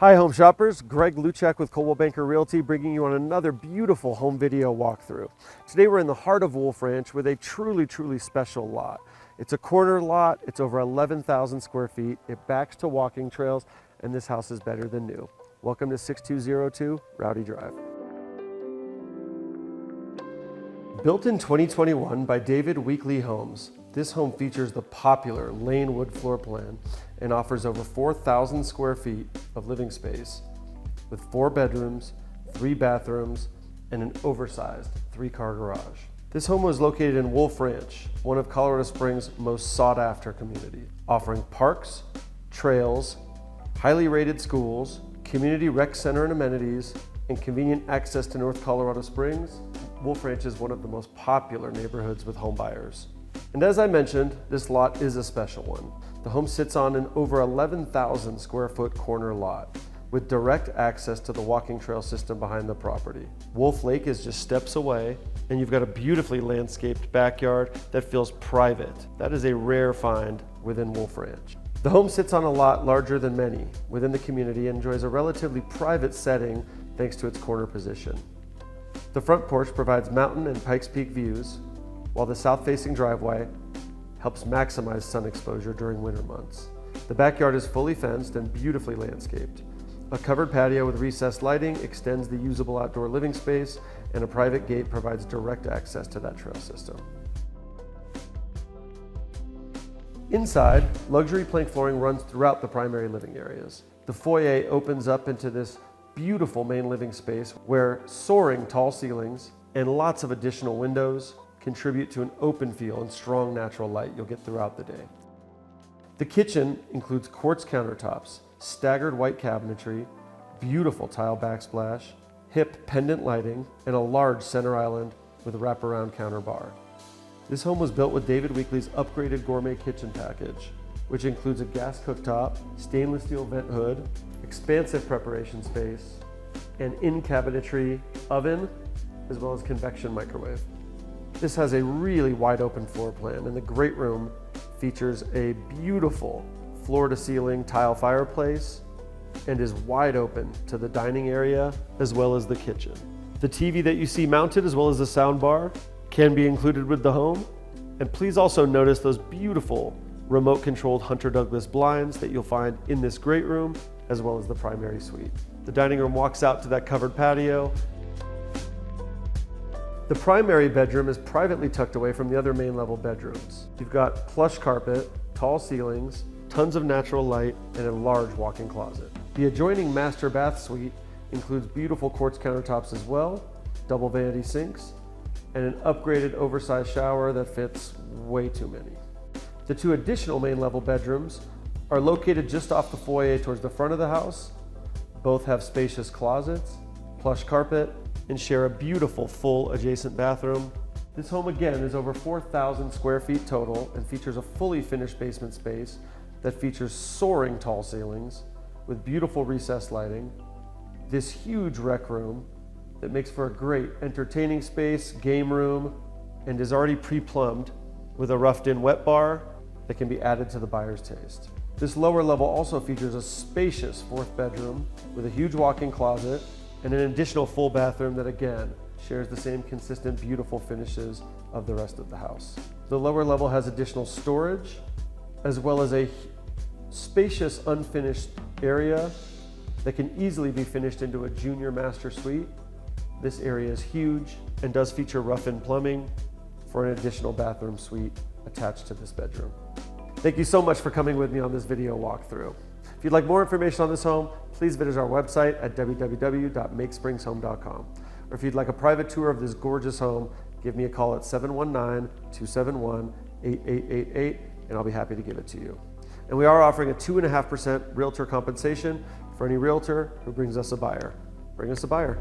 Hi home shoppers, Greg Luchak with Coldwell Banker Realty bringing you on another beautiful home video walkthrough. Today we're in the heart of Wolf Ranch with a truly special lot. It's a corner lot, it's over 11,000 square feet, it backs to walking trails, and this house is better than new. Welcome to 6202 Rowdy Drive. Built in 2021 by David Weekley Homes, this home features the popular Lanewood floor plan and offers over 4,000 square feet of living space with 4 bedrooms, 3 bathrooms, and an oversized 3-car garage. This home was located in Wolf Ranch, one of Colorado Springs' most sought-after communities, offering parks, trails, highly rated schools, community rec center and amenities, and convenient access to North Colorado Springs. Wolf Ranch is one of the most popular neighborhoods with home buyers. And as I mentioned, this lot is a special one. The home sits on an over 11,000 square foot corner lot with direct access to the walking trail system behind the property. Wolf Lake is just steps away, and you've got a beautifully landscaped backyard that feels private. That is a rare find within Wolf Ranch. The home sits on a lot larger than many within the community and enjoys a relatively private setting thanks to its corner position. The front porch provides mountain and Pikes Peak views, while the south-facing driveway helps maximize sun exposure during winter months. The backyard is fully fenced and beautifully landscaped. A covered patio with recessed lighting extends the usable outdoor living space, and a private gate provides direct access to that trail system. Inside, luxury plank flooring runs throughout the primary living areas. The foyer opens up into this beautiful main living space where soaring tall ceilings and lots of additional windows contribute to an open feel and strong natural light you'll get throughout the day. The kitchen includes quartz countertops, staggered white cabinetry, beautiful tile backsplash, hip pendant lighting, and a large center island with a wraparound counter bar. This home was built with David Weekley's upgraded gourmet kitchen package, which includes a gas cooktop, stainless steel vent hood, expansive preparation space, an in-cabinetry oven, as well as convection microwave. This has a really wide open floor plan, and the great room features a beautiful floor-to-ceiling tile fireplace and is wide open to the dining area as well as the kitchen. The TV that you see mounted as well as the sound bar can be included with the home. And please also notice those beautiful remote-controlled Hunter Douglas blinds that you'll find in this great room as well as the primary suite. The dining room walks out to that covered patio. The primary bedroom is privately tucked away from the other main level bedrooms. You've got plush carpet, tall ceilings, tons of natural light, and a large walk-in closet. The adjoining master bath suite includes beautiful quartz countertops as well, double vanity sinks, and an upgraded oversized shower that fits way too many. The 2 additional main level bedrooms are located just off the foyer towards the front of the house. Both have spacious closets, plush carpet, and share a beautiful full adjacent bathroom. This home again is over 4,000 square feet total and features a fully finished basement space that features soaring tall ceilings with beautiful recessed lighting, this huge rec room that makes for a great entertaining space, game room, and is already pre-plumbed with a roughed-in wet bar that can be added to the buyer's taste. This lower level also features a spacious 4th bedroom with a huge walk-in closet and an additional full bathroom that again shares the same consistent beautiful finishes of the rest of the house. The lower level has additional storage as well as a spacious unfinished area that can easily be finished into a junior master suite. This area is huge and does feature rough-in plumbing for an additional bathroom suite attached to this bedroom. Thank you so much for coming with me on this video walkthrough. If you'd like more information on this home, please visit our website at www.makespringshome.com. Or if you'd like a private tour of this gorgeous home, give me a call at 719-271-8888 and I'll be happy to give it to you. And we are offering a 2.5% realtor compensation for any realtor who brings us a buyer. Bring us a buyer.